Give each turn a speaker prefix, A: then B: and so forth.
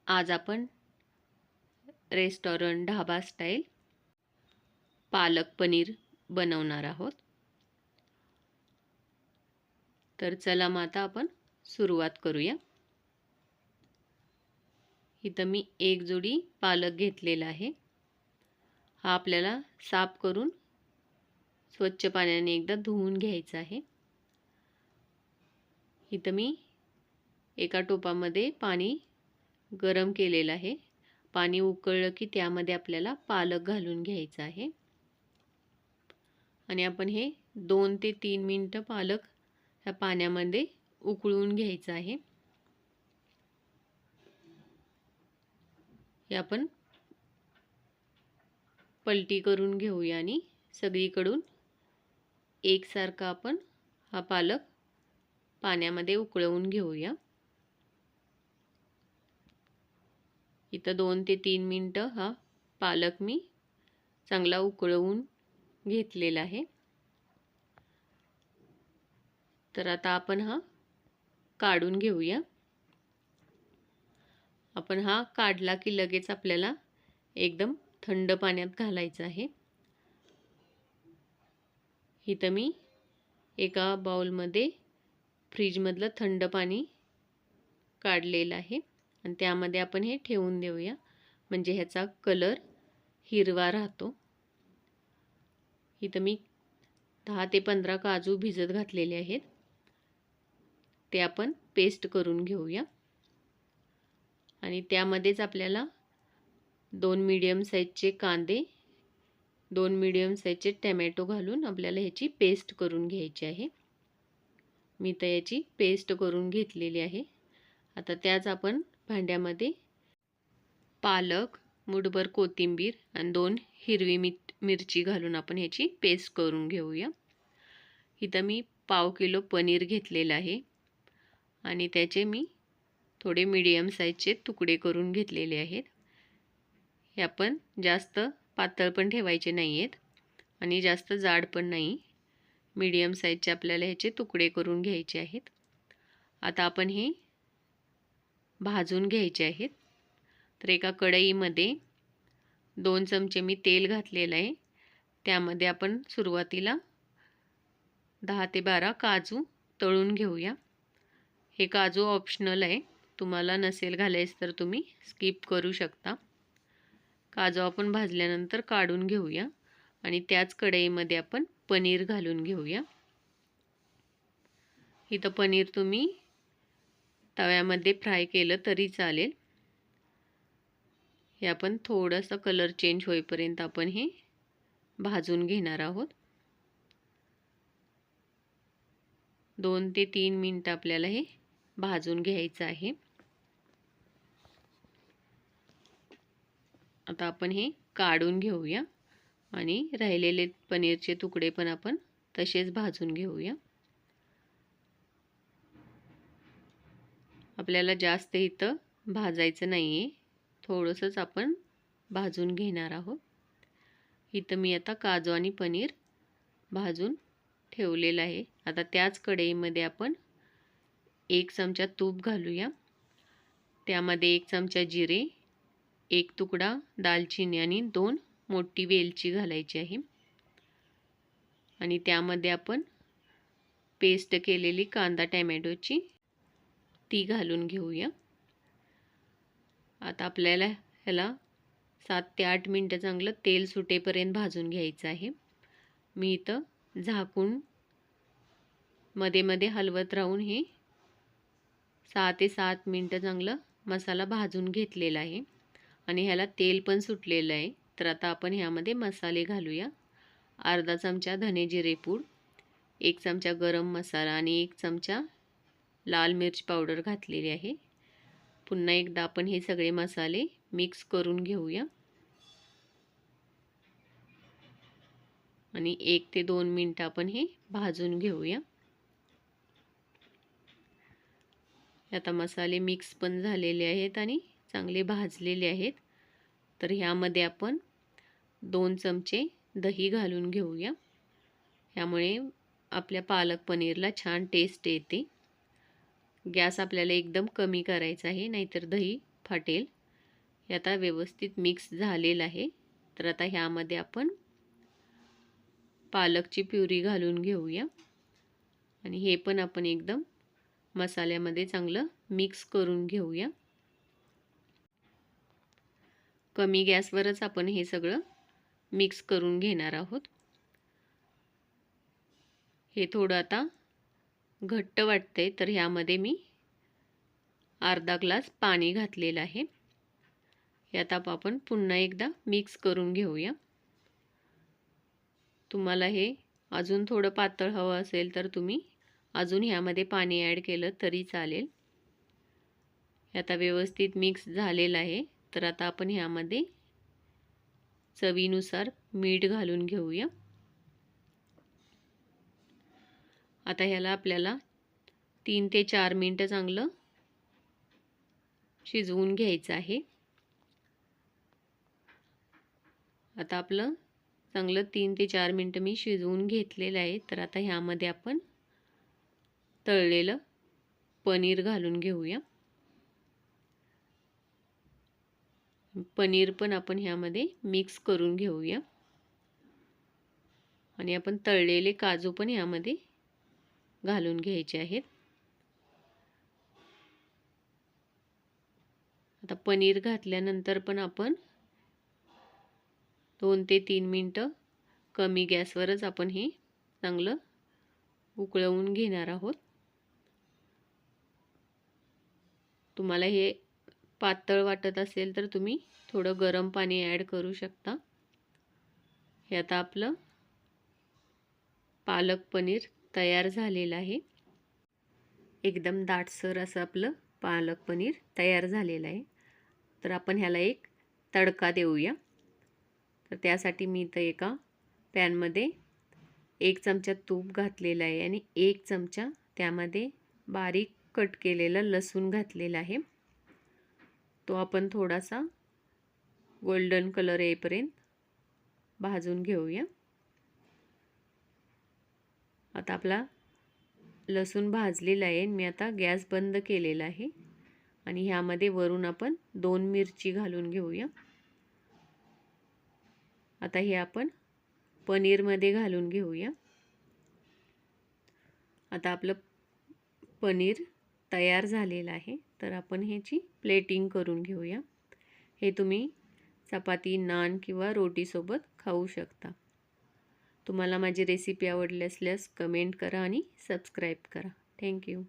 A: आज आपण restaurant dhaba style palak paneer बनवणार आहोत। तर चला मग आता आपण सुरुवात करूया। इथं मी एक जोडी पालक घेतलेला आहे। हा आपल्याला साफ करून स्वच्छ पाण्याने एकदा धुवून घ्यायचा आहे। इथं मी एका टोपामध्ये पाणी गरम केलेलं आहे। पाणी उकळलं की त्यामध्ये आपल्याला पालक घालून घ्यायचा आहे आणि आपण हे 2 ते 3 मिनिटं पालक ह्या पाण्यामध्ये उकळून घ्यायचं आहे। हे आपण पलटी करून घेऊया आणि सगळीकडून एकसारखा आपण हा पालक पाण्यामध्ये उकळवून घेऊया। इथं 2 ते 3 मिनिटं हा पालक मी चांगला उकळवून घेतलेला आहे। तर आता आपण हा काढून घेऊया। आपण हा काढला की लगेच आपल्याला एकदम थंड पाण्यात घालायचा आहे। इथं मी एका बाउलमध्ये फ्रीजमधलं थंड पाणी काढलेलं आहे आणि त्यामध्ये आपण हे ठेवून देऊया, म्हणजे ह्याचा कलर हिरवा राहतो। इथं मी 10 ते 15 काजू भिजत घातलेले आहेत, ते आपण पेस्ट करून घेऊया आणि त्यामध्येच आपल्याला 2 मीडियम साईजचे कांदे, 2 मीडियम साईजचे टोमॅटो घालून आपल्याला ह्याची पेस्ट करून घ्यायची आहे। मी तर याची पेस्ट करून घेतलेली आहे। आता त्याच आपण भांड्यामध्ये पालक, मुठभर कोथिंबीर आणि 2 हिरवी मिरची घालून आपण ह्याची पेस्ट करून घेऊया। इथं मी पाव किलो पनीर घेतलेलं आहे आणि त्याचे मी थोडे मीडियम साईजचे तुकडे करून घेतलेले आहेत। हे आपण जास्त पातळ पण ठेवायचे नाही आहेत आणि जास्त जाड पण नाही, मीडियम साईजचे आपल्याला ह्याचे तुकडे करून घ्यायचे आहेत। आता आपण हे भाजून घ्यायचे आहेत। तर एका कढईमध्ये 2 चमचे मी तेल घातलेलं आहे, त्यामध्ये आपण सुरुवातीला 10 ते 12 काजू तळून घेऊया। हे काजू ऑप्शनल आहे, तुम्हाला नसेल घालायचं तर तुम्ही स्किप करू शकता। काजू आपण भाजल्यानंतर काढून घेऊया आणि त्याच कढईमध्ये आपण पनीर घालून घेऊया। इथं पनीर तुम्ही तव्यामध्ये फ्राय केलं तरी चालेल। हे आपण थोडंसं कलर चेंज होईपर्यंत आपण हे भाजून घेणार आहोत। 2 ते 3 मिनिटं आपल्याला हे भाजून घ्यायचं आहे। आता आपण हे काढून घेऊया आणि राहिलेले पनीरचे तुकडे पण आपण तसेच भाजून घेऊया। आपल्याला जास्त इथं भाजायचं नाही आहे, थोडंसंच आपण भाजून घेणार आहोत। इथं मी आता काजू आणि पनीर भाजून ठेवलेलं आहे। आता त्याच कढईमध्ये आपण 1 चमचा तूप घालूया, त्यामध्ये 1 चमचा जिरे, 1 तुकडा दालचिनी आणि 2 मोठी वेलची घालायची आहे आणि त्यामध्ये आपण पेस्ट केलेली कांदा टोमॅटोची ती घालून घेऊया। आता आपल्याला ह्याला 7 ते 8 मिनिटं चांगलं तेल सुटेपर्यंत भाजून घ्यायचं आहे। मी इथं झाकून मध्ये मध्ये हलवत राहून हे 6 ते 7 मिनिटं चांगलं मसाला भाजून घेतलेला आहे आणि ह्याला तेल पण सुटलेलं आहे। तर आता आपण ह्यामध्ये मसाले घालूया। अर्धा चमचा धने जिरे पूड, 1 चमचा गरम मसाला आणि 1 चमचा लाल मिर्च पावडर घातलेली आहे। पुन्हा एकदा आपण हे सगळे मसाले मिक्स करून घेऊया आणि 1 ते 2 मिनिटं आपण हे भाजून घेऊया। आता मसाले मिक्स पण झालेले आहेत आणि चांगले भाजलेले आहेत। तर ह्यामध्ये आपण 2 चमचे दही घालून घेऊया, ह्यामुळे आपल्या पालक पनीरला छान टेस्ट येते। गॅस आपल्याला एकदम कमी करायचा आहे, नाहीतर दही फाटेल। हे आता व्यवस्थित मिक्स झालेलं आहे. तर आता ह्यामध्ये आपण पालकची प्युरी घालून घेऊया आणि हे पण आपण एकदम मसाल्यामध्ये चांगलं मिक्स करून घेऊया. कमी गॅसवरच आपण हे सगळं मिक्स करून घेणार आहोत. हे थोडं आता घट्ट वाटतंय, तर ह्यामध्ये मी अर्धा ग्लास पाणी घातलेलं आहे. हे आता आपण पुन्हा एकदा मिक्स करून घेऊया. तुम्हाला हे अजून थोडं पातळ हवं असेल तर तुम्ही अजून ह्यामध्ये पाणी ॲड केलं तरी चालेल. हे आता व्यवस्थित मिक्स झालेलं आहे. तर आता आपण ह्यामध्ये चवीनुसार मीठ घालून घेऊया. आता ह्याला आपल्याला 3 ते 4 मिनिटं चांगलं शिजवून घ्यायचं आहे. आता आपलं चांगलं 3 ते 4 मिनिटं मी शिजवून घेतलेलं आहे. तर आता ह्यामध्ये आपण तळलेलं पनीर घालून घेऊया. पनीर पण आपण ह्यामध्ये मिक्स करून घेऊया आणि आपण तळलेले काजू पण ह्यामध्ये घालून घ्यायचे आहेत. आता पनीर घातल्यानंतर पण आपण 2 ते 3 मिनिटं कमी गॅसवरच आपण हे चांगलं उकळवून घेणार आहोत. तुम्हाला हे पातळ वाटत असेल तर तुम्ही थोडं गरम पाणी ॲड करू शकता. हे आता आपलं पालक पनीर तयार झालेलं आहे. एकदम दाटसर असं आपलं पालक पनीर तयार झालेलं आहे. तर आपण ह्याला एक तडका देऊया. तर त्यासाठी मी इथं एका पॅनमध्ये 1 चमचा तूप घातलेलं आहे आणि 1 चमचा त्यामध्ये बारीक कट केलेला लसूण घातलेला आहे. तो आपण थोडासा गोल्डन कलर येईपर्यंत भाजून घेऊया. आता आपला लसूण भाजलेला आहे. मी आता गॅस बंद केलेला आहे आणि ह्यामध्ये वरून आपण 2 मिरची घालून घेऊया. आता हे आपण पनीरमध्ये घालून घेऊया. आता आपलं पनीर तयार झालेलं आहे. तर आपण ह्याची प्लेटिंग करून घेऊया. हे तुम्ही चपाती, नान किंवा रोटीसोबत खाऊ शकता. तुम्हाला माझी रेसिपी आवडली असल्यास कमेंट करा आणि सबस्क्राईब करा. थँक्यू.